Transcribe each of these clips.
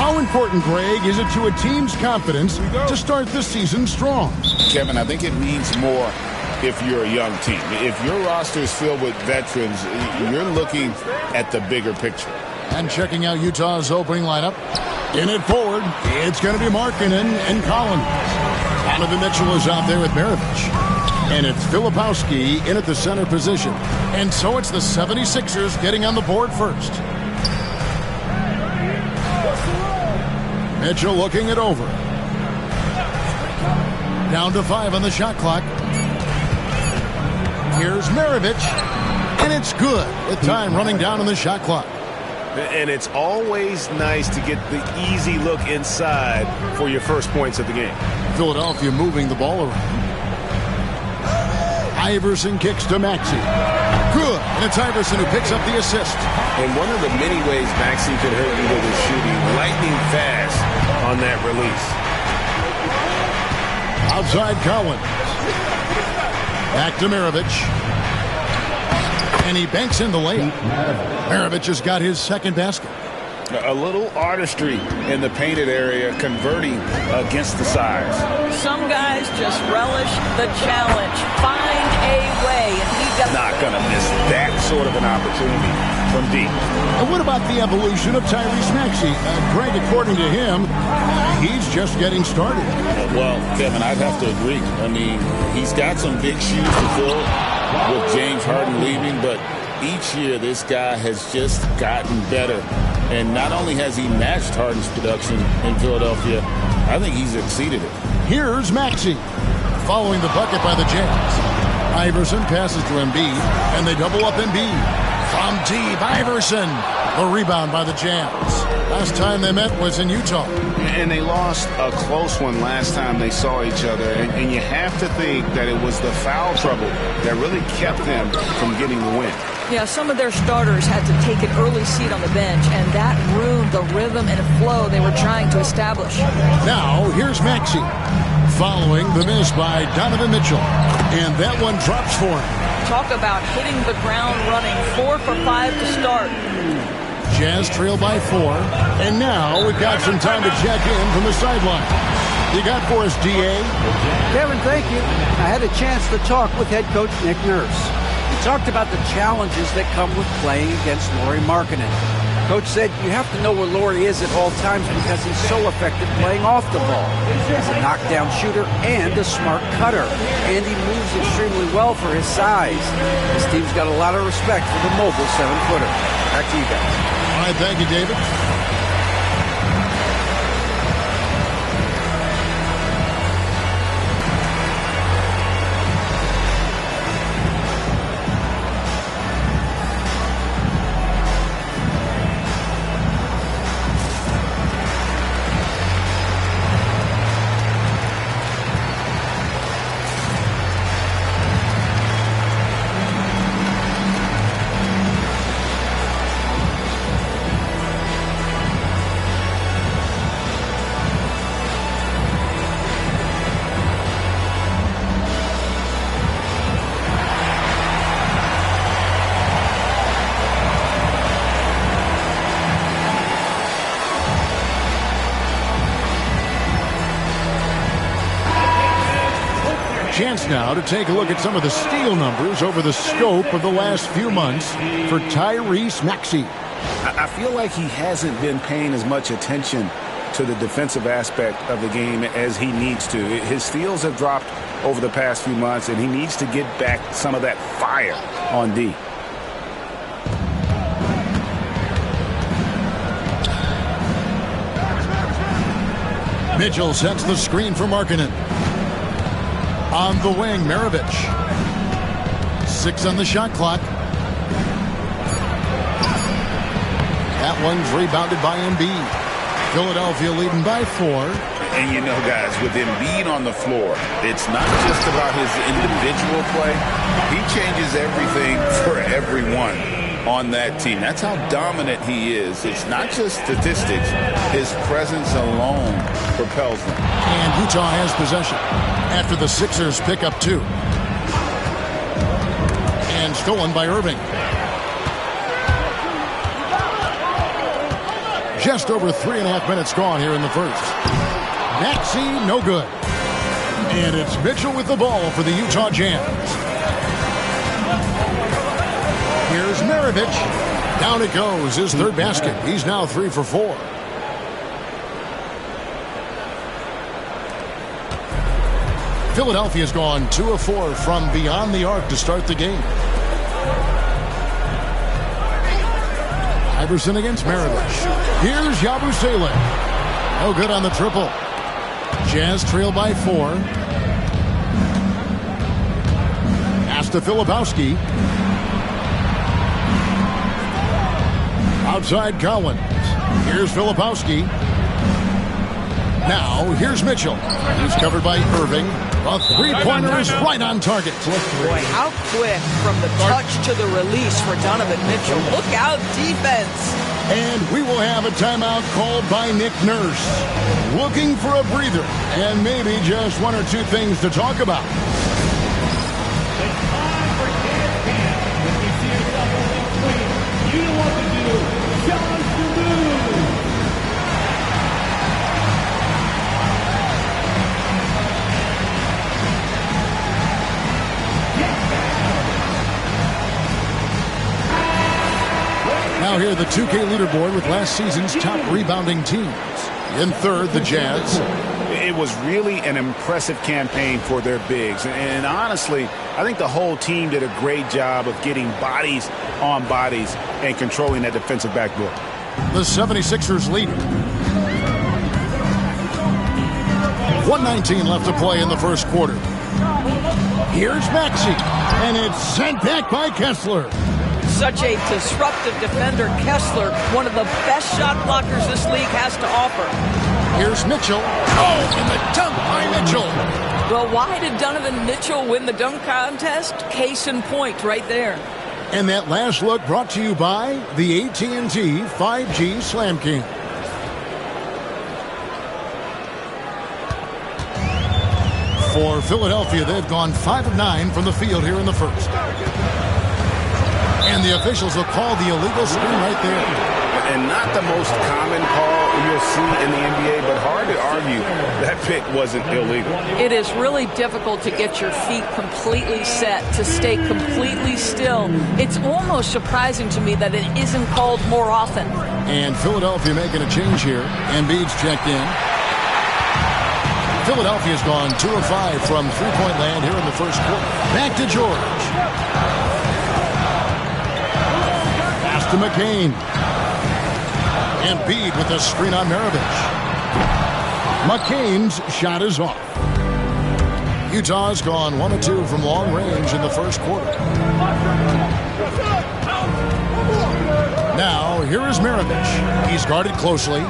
How important, Greg, is it to a team's confidence to start the season strong? Kevin, I think it means more if you're a young team. If your roster is filled with veterans, you're looking at the bigger picture. And checking out Utah's opening lineup. In it forward, it's going to be Markkanen and Collins. Donovan Mitchell is out there with Maravich. And it's Filipowski in at the center position. And so it's the 76ers getting on the board first. Mitchell looking it over. Down to 5 on the shot clock. Here's Maravich. And it's good with time running down on the shot clock. And it's always nice to get the easy look inside for your first points of the game. Philadelphia moving the ball around. Iverson kicks to Maxey. Good. And it's Iverson who picks up the assist. And one of the many ways Maxey could hurt you with his shooting, lightning fast on that release. Outside Collins. Back to Maravich. And he banks in the layup. Maravich has got his second basket. A little artistry in the painted area, converting against the size. Some guys just relish the challenge. Find a way. And he does not going to miss that sort of an opportunity from deep. And what about the evolution of Tyrese Maxey? Greg, according to him, he's just getting started. Well, Kevin, I'd have to agree. I mean, he's got some big shoes to fill with James Harden leaving, but each year this guy has just gotten better. And not only has he matched Harden's production in Philadelphia, I think he's exceeded it. Here's Maxey following the bucket by the Jazz. Iverson passes to Embiid, and they double up Embiid. From deep, Iverson. The rebound by the Jazz. Last time they met was in Utah. And they lost a close one last time they saw each other. And you have to think that it was the foul trouble that really kept them from getting the win. Yeah, some of their starters had to take an early seat on the bench, and that ruined the rhythm and flow they were trying to establish. Now, here's Maxey, following the miss by Donovan Mitchell. And that one drops for him. Talk about hitting the ground running. 4 for 5 to start. Jazz trail by 4. And now we've got some time to check in from the sideline. You got for us, D.A.? Kevin, thank you. I had a chance to talk with head coach Nick Nurse. He talked about the challenges that come with playing against Lauri Markkanen. Coach said you have to know where Lauri is at all times because he's so effective playing off the ball. He's a knockdown shooter and a smart cutter. And he moves extremely well for his size. This team's got a lot of respect for the mobile 7-footer. Back to you guys. All right, thank you, David. Chance now to take a look at some of the steal numbers over the scope of the last few months for Tyrese Maxey. I feel like he hasn't been paying as much attention to the defensive aspect of the game as he needs to. His steals have dropped over the past few months, and he needs to get back some of that fire on D. Mitchell sets the screen for Markkanen. On the wing, Maravich. 6 on the shot clock. That one's rebounded by Embiid. Philadelphia leading by 4. And you know, guys, with Embiid on the floor, it's not just about his individual play. He changes everything for everyone on that team. That's how dominant he is. It's not just statistics. His presence alone propels them. And Utah has possession after the Sixers pick up 2. And stolen by Irving. Just over 3.5 minutes gone here in the first. Maxey, no good. And it's Mitchell with the ball for the Utah Jazz. Here's Maravich. Down it goes, his third basket. He's now 3 for 4. Philadelphia's gone 2 of 4 from beyond the arc to start the game. Iverson against Maravich. Here's Yabusele. No good on the triple. Jazz trail by 4. Pass to Filipowski. Outside Collins. Here's Filipowski. Now, here's Mitchell. He's covered by Irving. A three-pointer is right on target. Boy, how quick from the touch to the release for Donovan Mitchell. Look out, defense. And we will have a timeout called by Nick Nurse. Looking for a breather and maybe just 1 or 2 things to talk about. Now here the 2K leaderboard with last season's top rebounding teams. In third, the Jazz. It was really an impressive campaign for their bigs. And honestly, I think the whole team did a great job of getting bodies on bodies and controlling that defensive backboard. The 76ers lead. 1:19 left to play in the first quarter. Here's Maxey, and it's sent back by Kessler. Such a disruptive defender, Kessler, one of the best shot blockers this league has to offer. Here's Mitchell. Oh, and the dunk by Mitchell. Well, why did Donovan Mitchell win the dunk contest? Case in point right there. And that last look brought to you by the AT&T 5G Slam King. For Philadelphia, they've gone 5 of 9 from the field here in the first. And the officials will call the illegal screen right there. And not the most common call you'll see in the NBA, but hard to argue that pick wasn't illegal. It is really difficult to get your feet completely set, to stay completely still. It's almost surprising to me that it isn't called more often. And Philadelphia making a change here. Embiid's checked in. Philadelphia's gone 2 of 5 from three-point land here in the first quarter. Back to George. Pass to McCain. Embiid with a screen on Maravich. McCain's shot is off. Utah's gone 1 of 2 from long range in the first quarter. Now, here is Maravich. He's guarded closely.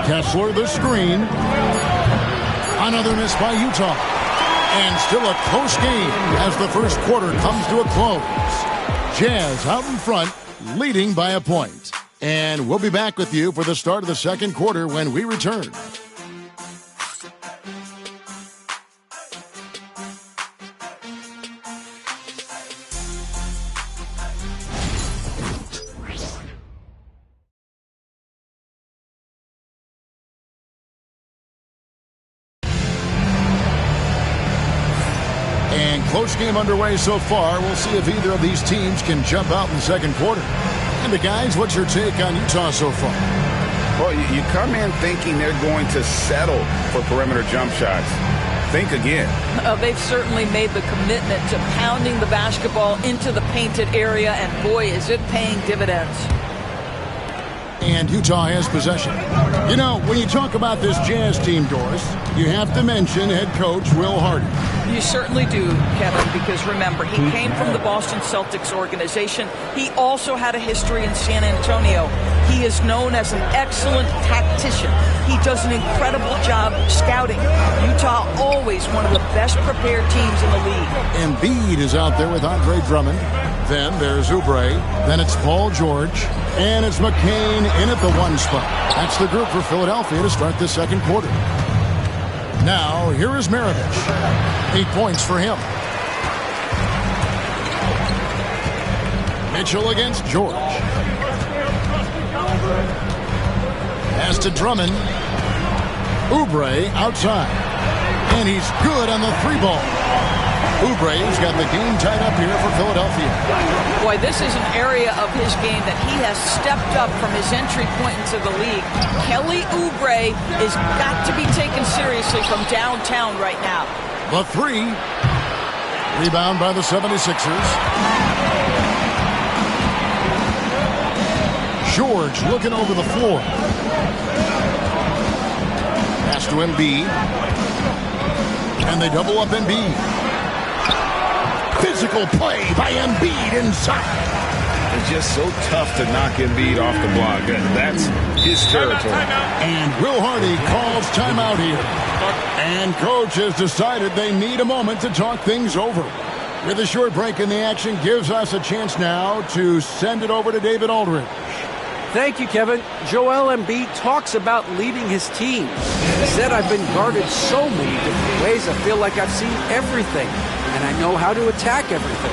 Kessler the screen. Another miss by Utah. And still a close game as the first quarter comes to a close. Jazz out in front, leading by a point. And we'll be back with you for the start of the second quarter when we return. Close game underway so far. We'll see if either of these teams can jump out in the second quarter. And the guys, what's your take on Utah so far? Well, you come in thinking they're going to settle for perimeter jump shots. Think again. They've certainly made the commitment to pounding the basketball into the painted area, and boy, is it paying dividends. And Utah has possession. You know, when you talk about this Jazz team, Doris, you have to mention head coach Will Hardy. You certainly do, Kevin, because remember, he came from the Boston Celtics organization. He also had a history in San Antonio. He is known as an excellent tactician. He does an incredible job scouting. Utah always one of the best prepared teams in the league. Embiid is out there with Andre Drummond. Then there's Oubre. Then it's Paul George. And it's McCain in at the 1 spot. That's the group for Philadelphia to start the second quarter. Now, here is Maravich. 8 points for him. Mitchell against George. Pass to Drummond. Oubre outside. And he's good on the 3-ball. Oubre's got the game tied up here for Philadelphia. Boy, this is an area of his game that he has stepped up from his entry point into the league. Kelly Oubre has got to be taken seriously from downtown right now. The 3. Rebound by the 76ers. George looking over the floor. Pass to Embiid. And they double up Embiid. Physical play by Embiid inside. It's just so tough to knock Embiid off the block. That's his territory. And Will Hardy calls timeout here. And coach has decided they need a moment to talk things over. With a short break in the action, gives us a chance now to send it over to David Aldridge. Thank you, Kevin. Joel Embiid talks about leading his team. He said, I've been guarded so many different ways, I feel like I've seen everything, and I know how to attack everything.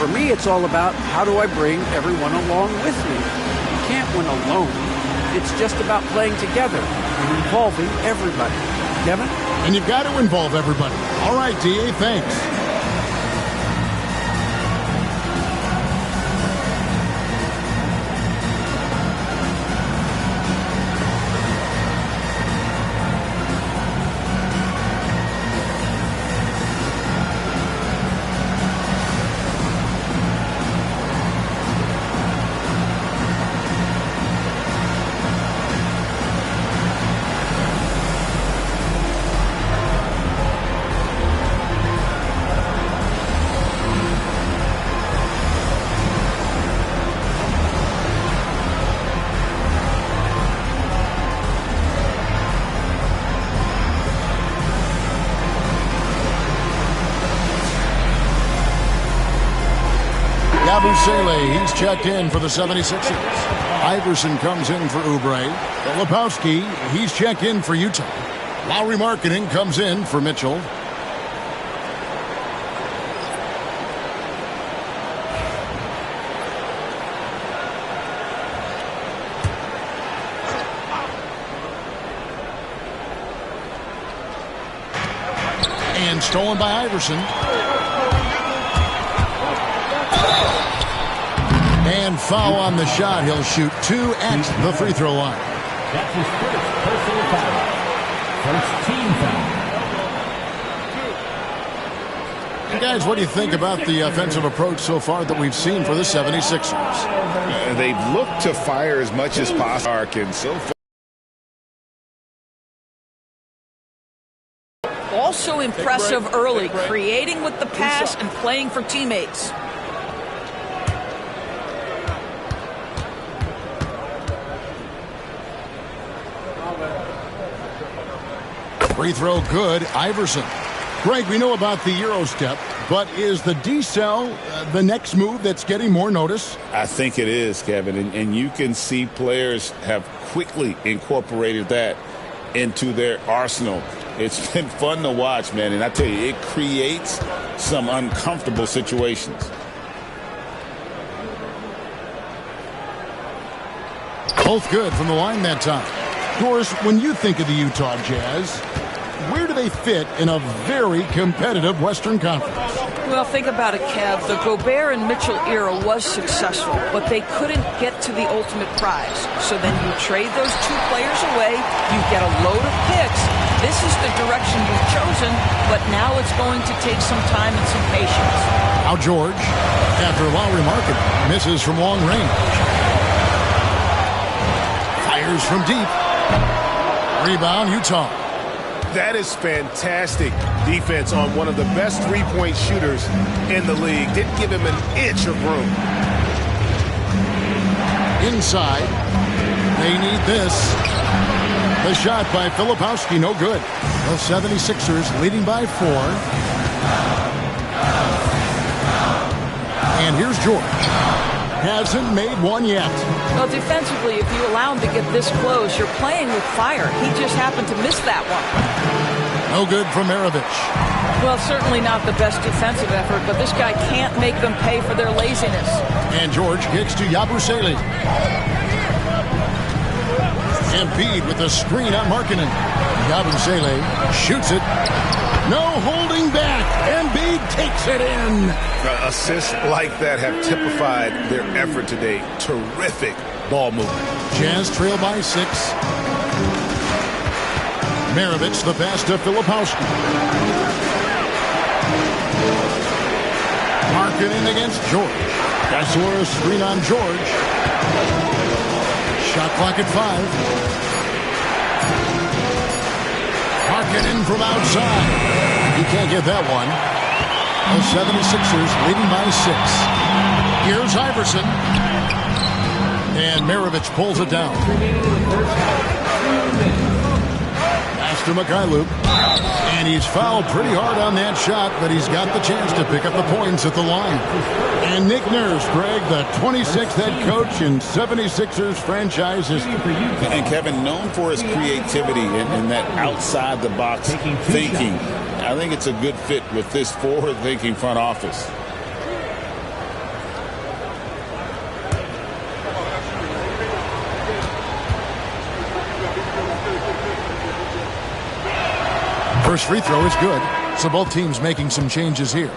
For me, it's all about how do I bring everyone along with me. You can't win alone. It's just about playing together and involving everybody. Kevin? And you've got to involve everybody. All right, D.A., thanks. Abusele, he's checked in for the 76ers. Iverson comes in for Oubre. Filipowski, he's checked in for Utah. Lowry Marketing comes in for Mitchell. And stolen by Iverson. And foul on the shot. He'll shoot 2 at the free throw line. That's his first personal foul. First team foul. Hey guys, what do you think about the offensive approach so far that we've seen for the 76ers? They've looked to fire as much as possible. And so far. Also impressive early, creating with the pass and playing for teammates. Free throw good, Iverson. Greg, we know about the Euro step, but is the decel the next move that's getting more notice? I think it is, Kevin, and you can see players have quickly incorporated that into their arsenal. It's been fun to watch, man, and I tell you, it creates some uncomfortable situations. Both good from the line that time. Doris, when you think of the Utah Jazz, where do they fit in a very competitive Western Conference? Well, think about it, Kev. The Gobert and Mitchell era was successful, but they couldn't get to the ultimate prize. So then you trade those 2 players away, you get a load of picks. This is the direction you've chosen, but now it's going to take some time and some patience. Now George, after Lowry Marketing, misses from long range. Fires from deep. Rebound, Utah. That is fantastic defense on one of the best three-point shooters in the league. Didn't give him an inch of room. Inside. They need this. The shot by Filipowski, no good. The 76ers leading by 4. And here's George. Hasn't made one yet. Well, defensively, if you allow him to get this close, you're playing with fire. He just happened to miss that one. No good from Maravich. Well, certainly not the best defensive effort, but this guy can't make them pay for their laziness. And George kicks to Yabusele. Embiid with the screen on Markkanen. Yabusele shoots it. No holding back. Embiid takes it in. Assists like that have typified their effort today. Terrific ball movement. Jazz trail by 6. Maravich the pass to Filipowski. Markkanen against George. Gasol screen on George. Shot clock at 5. Markkanen from outside. He can't get that one. The 76ers leading by 6. Here's Iverson. And Maravich pulls it down. Pass to Mikhailuk. And he's fouled pretty hard on that shot, but he's got the chance to pick up the points at the line. And Nick Nurse, Greg, the 26th head coach in 76ers franchise history. And Kevin, known for his creativity and that outside-the-box thinking. I think it's a good fit with this forward-thinking front office. First free throw is good, so both teams making some changes here.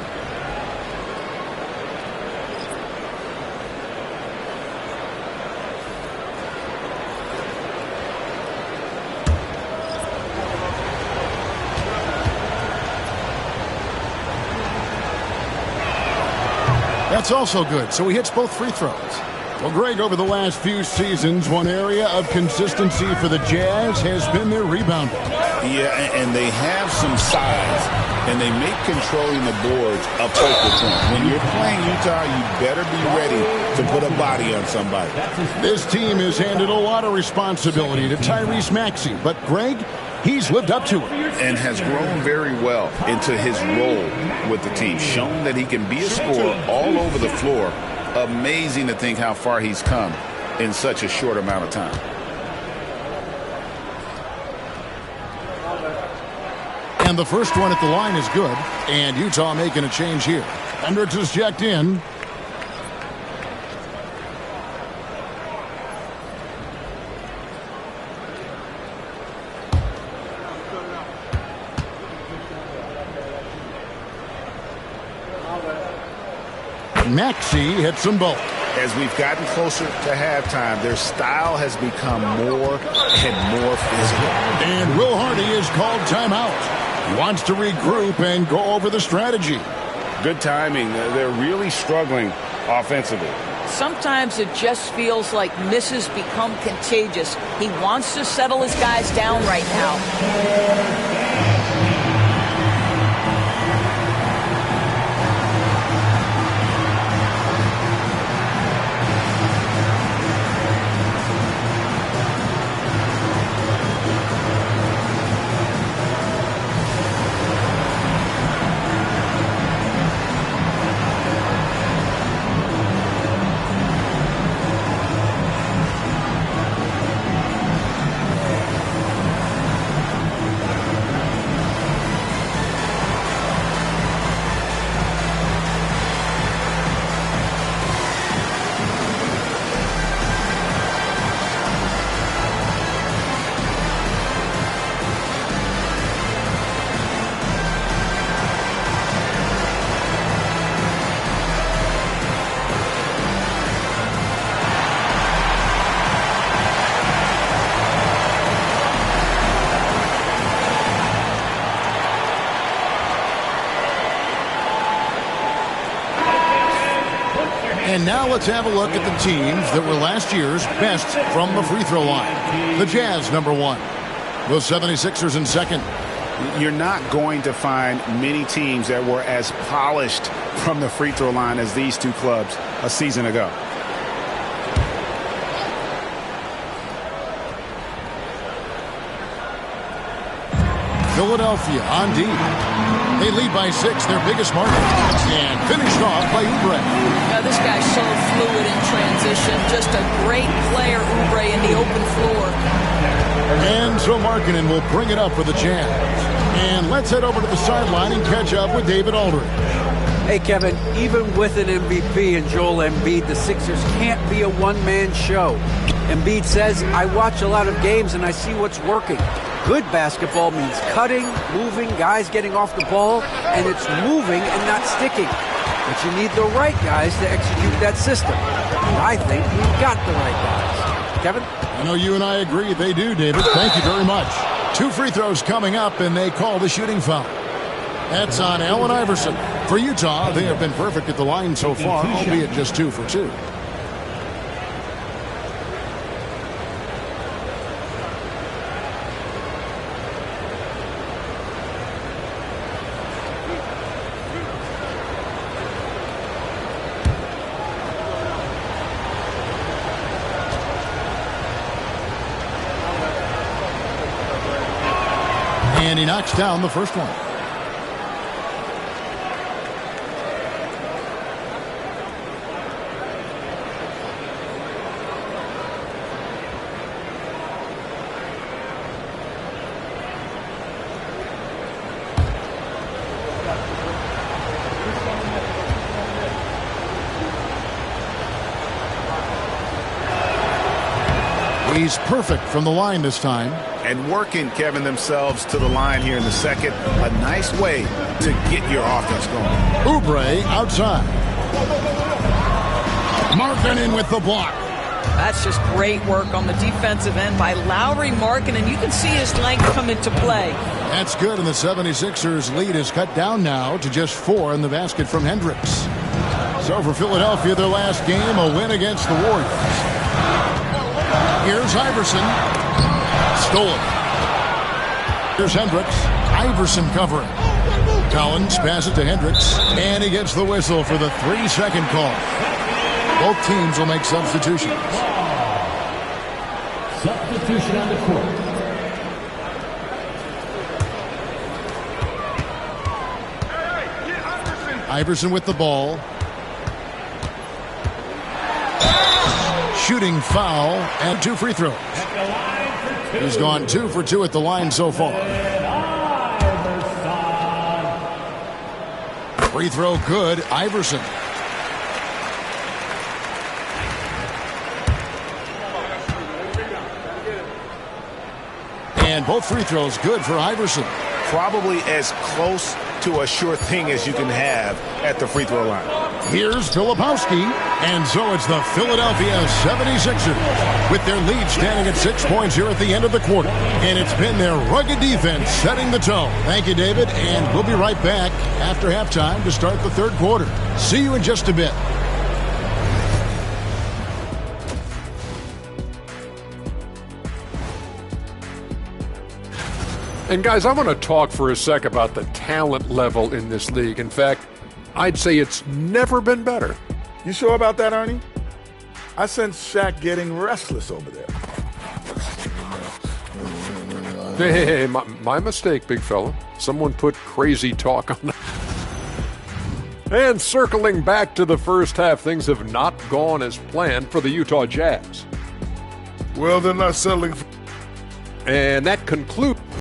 That's also good, so he hits both free throws. Well, Greg, over the last few seasons, one area of consistency for the Jazz has been their rebounding. Yeah, and they have some size, and they make controlling the boards a focal point. When you're playing Utah, you better be ready to put a body on somebody. This team has handed a lot of responsibility to Tyrese Maxey, but Greg, he's lived up to it. And has grown very well into his role with the team. Shown that he can be a scorer all over the floor. Amazing to think how far he's come in such a short amount of time. And the first one at the line is good. And Utah making a change here. Hendricks is checked in. Maxey hits them both. As we've gotten closer to halftime, their style has become more and more physical. And Will Hardy is called timeout. He wants to regroup and go over the strategy. Good timing. They're really struggling offensively. Sometimes it just feels like misses become contagious. He wants to settle his guys down right now. And now let's have a look at the teams that were last year's best from the free throw line. The Jazz, number 1. The 76ers in second. You're not going to find many teams that were as polished from the free throw line as these two clubs a season ago. Philadelphia on D. They lead by 6, their biggest margin. And finished off by Oubre. Now, this guy's so fluid in transition. Just a great player, Oubre, in the open floor. And so Markkanen will bring it up for the Jazz. And let's head over to the sideline and catch up with David Aldridge. Hey, Kevin, even with an MVP and Joel Embiid, the Sixers can't be a one-man show. Embiid says, I watch a lot of games and I see what's working. Good basketball means cutting, moving, guys getting off the ball, and it's moving and not sticking. But you need the right guys to execute that system. And I think we've got the right guys. Kevin? I know you and I agree they do, David. Thank you very much. 2 free throws coming up, and they call the shooting foul. That's on Allen Iverson. For Utah, they have been perfect at the line so far, albeit just 2 for 2. And he knocks down the first one. He's perfect from the line this time. And working, Kevin, themselves to the line here in the second. A nice way to get your offense going. Oubre outside. Markkanen with the block. That's just great work on the defensive end by Lauri Markkanen. You can see his length come into play. That's good, and the 76ers lead is cut down now to just 4 in the basket from Hendricks. So for Philadelphia, their last game, a win against the Warriors. Here's Iverson. Stolen. Here's Hendricks. Iverson covering. Collins passes it to Hendricks, and he gets the whistle for the 3-second call. Both teams will make substitutions. Substitution on the court. Iverson with the ball. Shooting foul and 2 free throws. He's gone 2 for 2 at the line so far. Free throw good, Iverson. And both free throws good for Iverson. Probably as close to a sure thing as you can have at the free throw line. Here's Filipowski, and so it's the Philadelphia 76ers with their lead standing at 6 points here at the end of the quarter. And it's been their rugged defense setting the tone. Thank you, David, and we'll be right back after halftime to start the third quarter. See you in just a bit. And guys, I want to talk for a sec about the talent level in this league. In fact, I'd say it's never been better. You sure about that, Ernie? I sense Shaq getting restless over there. Hey, my mistake, big fella. Someone put crazy talk on that. And circling back to the first half, things have not gone as planned for the Utah Jazz. Well, they're not settling for... And that concludes